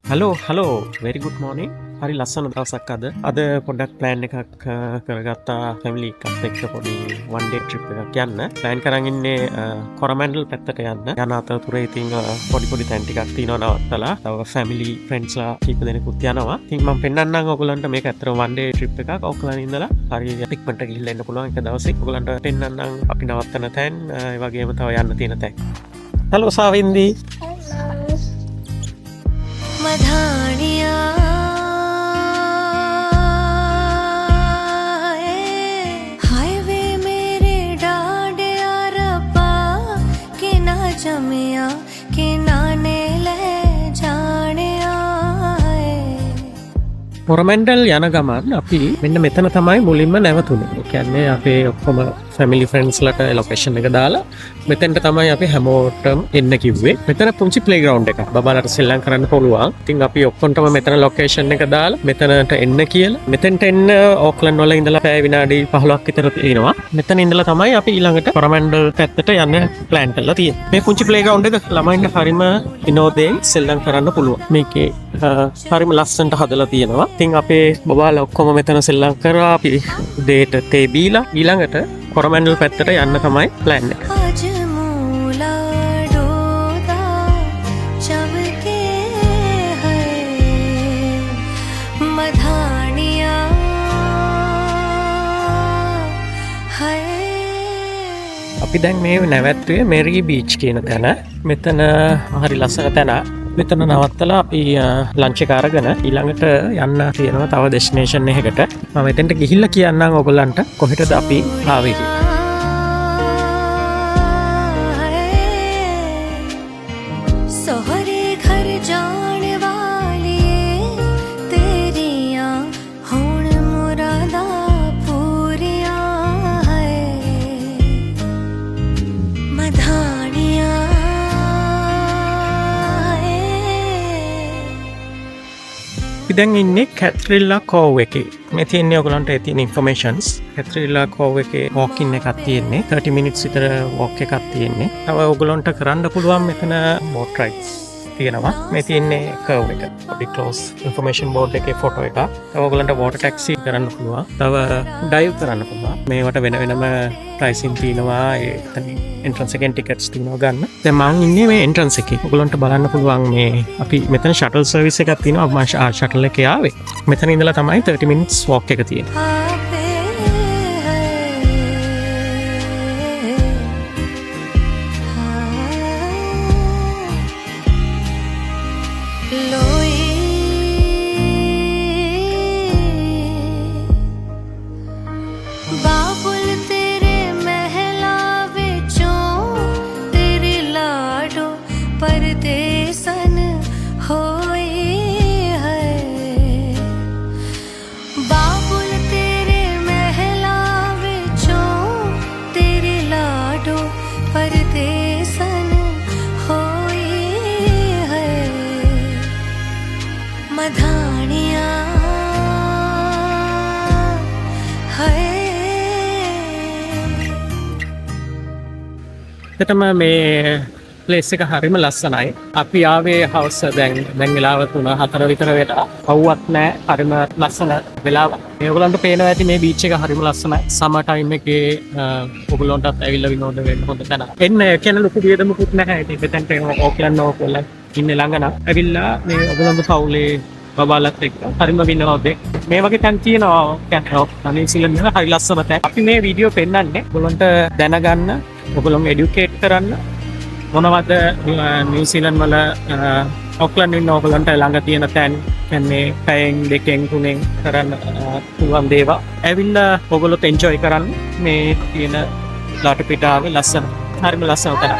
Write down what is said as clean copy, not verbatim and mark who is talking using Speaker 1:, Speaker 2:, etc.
Speaker 1: Hello very good morning. හරි ලස්සන දවසක් අද පොඩ්ඩක් ප්ලෑන් එකක් කරගත්තා ෆැමිලි එකත් එක්ක පොඩි one day trip එකක් යන්න ප්ලෑන් කරන් ඉන්නේ කොරමැන්ඩල් පැත්තට යන්න යන අතරතුරේ ඉතින් පොඩි තැන් ටිකක් තියෙනවා නවත්තලා තව ෆැමිලි ෆ්‍රෙන්ඩ්ස්ලා කීප දෙනෙකුත් යනවා ඉතින් මම පෙන්නන්නම් ඔයගලන්ට මේක ඇත්තටම one day trip එකක් ඔක්ලන් ඉඳලා හරි ඉක්මනට ගිහිල්ලා එන්න පුළුවන් එක දවසක් ඔයගලන්ට පෙන්නන්නම් අපි නවත්තන තැන් ඒ වගේම තව යන්න තියෙන තැන් හලෝ සාවින්දි
Speaker 2: मधानिया हाईवे मेरे डांडे आरपा के ना जमिया के नाने ले जाने आए
Speaker 1: කොරමැන්ඩල් යන ගමන් අපි මෙන්න මෙතන තමයි මුලින්ම නැවතුනේ. ඒ කියන්නේ අපේ ඔක්කොම ෆැමිලි ෆ්‍රෙන්ඩ්ස්ලට ලොකේෂන් එක දාලා මෙතෙන්ට තමයි අපි හැමෝටම එන්න කිව්වේ. මෙතන පුංචි ප්ලේග්‍රවුන්ඩ් එකක්. බබාලට සෙල්ලම් කරන්න පුළුවන්. ඉතින් අපි ඔක්කොන්ටම මෙතන ලොකේෂන් එක දාලා මෙතනට එන්න කියලා. මෙතෙන්ට එන්න ඕක්ලන්ඩ් වල ඉඳලා පැය විනාඩි 15ක් විතර තියෙනවා. මෙතන ඉඳලා තමයි අපි ඊළඟට කොරමැන්ඩල් පැත්තට යන්න ප්ලෑන් කරලා තියෙන්නේ. මේ පුංචි ප්ලේග්‍රවුන්ඩ් එක ළමයින්ට හරිම විනෝදයෙන් සෙල්ලම් කරන්න පුළුවන්. මේකේ හරිම ලස්සනට හදලා තියෙනවා. ඉතින් අපේ බබාලා ඔක්කොම මෙතන සෙල්ලම් කරා අපි උදේට තේ බීලා ඊළඟට කොරමැන්ඩල් පැත්තට යන්න තමයි ප්ලෑන් එක.
Speaker 2: आज मूला डोदा चमके है मधानिया है
Speaker 1: අපි දැන් මේ නැවැත්තුවේ මෙරී බීච් කියන තැන. මෙතන හරි ලස්සන තැන. මෙතන නවත්තලා අපි ලන්ච් එක අරගෙන ඊළඟට යන්න තියෙනවා තව ඩෙස්ටිනේෂන් එකකට. මම මෙතෙන්ට ගිහිල්ලා කියන්නම් ඔයගලන්ට කොහෙටද අපි ආවේ කියලා.
Speaker 2: सोहरे घर जाने वाली तेरिया होण मुरादा पूरिया है मधानिया
Speaker 1: දැන් ඉන්නේ කැත්රිල්ලා කෝව් එකේ. මේ තියෙන්නේ ඔයගලන්ට තියෙන ඉන්ෆර්මේෂන්ස්. කැත්රිල්ලා කෝව් එකේ වොකින් එකක් තියෙන්නේ. 30 minutes විතර වොක් එකක් තියෙන්නේ. තව ඔයගලන්ට කරන්න පුළුවන් මෙතන බෝට් රයිඩ්ස් තියෙනවා. මේ තියෙන්නේ කර්ව් එක. අපි ක්ලෝස් ඉන්ෆර්මේෂන් බෝඩ් එකේ ෆොටෝ එක. තව ඔයගලන්ට වෝටර් ටැක්සි කරන්න පුළුවන්. තව ඩයිව් කරන්න පුළුවන්. මේවට වෙනම ප්‍රයිසින් තියෙනවා. එතන එන්ට්‍රන්ස් එකෙන් ටිකට්ස් තියෙනවා ගන්න. දැන් මම ඉන්නේ මේ එන්ට්‍රන්ස් එකේ. ඔයගලන්ට බලන්න පුළුවන් මේ අපි මෙතන ෂටල් සර්විස් එකක් තියෙනවා. මම ෂටල් එකේ ආවේ. මෙතන ඉඳලා තමයි 30 minutes walk එක තියෙන්නේ.
Speaker 2: आपे है लोई बाबुल तेरे महला विचों तेरे लाडो परदेसन होई है बाबुल तेरे महला विचों तेरे लाडो परदेसन होई है मधानिया है
Speaker 1: එතනම මේ ප්ලේස් එක හරිම ලස්සනයි. අපි ආවේ හවස දැන් වෙලාව 3-4 විතර වෙලා. කවුවත් නැහැ. හරිම ලස්සන වෙලාව. මේගොල්ලන්ට පේනවා ඇති මේ බීච් එක හරිම ලස්සනයි. සමර් ටයිම් එකේ ඔයගොල්ලන්ටත් ඇවිල්ලා විනෝද වෙන්න හොඳ තැන. එන්න කියන ලොකු වියදමකුත් නැහැ. ඉතින් මෙතනට ඕක්ලන්ඩ් ඕකලා ඉන්නේ ළඟ නම් ඇවිල්ලා මේ ඔයගොල්ලන්ගේ පවුලේ බබාලත් එක්ක හරිම විනෝදේ. මේ වගේ තැන් තියෙනවා. කියන්නේ නිව්සීලන්ත වල හරි ලස්සන තැන්. අපි මේ වීඩියෝ පෙන්නන්නේ ඔයගොල්ලන්ට දැනගන්න, ඔයගොල්ලන් එඩියුකේට් කරන්න මොනවද නිව්සීලන්ත වල ඔක්ලන්ඩ් ඉන්න ඔයගොල්ලන්ට ළඟ තියෙන තැන් කියන්නේ පැයෙන් 2-3 කරන්න පුළුවන් දේවල්. ඇවිල්ලා ඔයගොල්ලොත් එන්ජොයි කරන්න මේ තියෙන ලාටපිටාවේ ලස්සන හරිම ලස්සන තැන.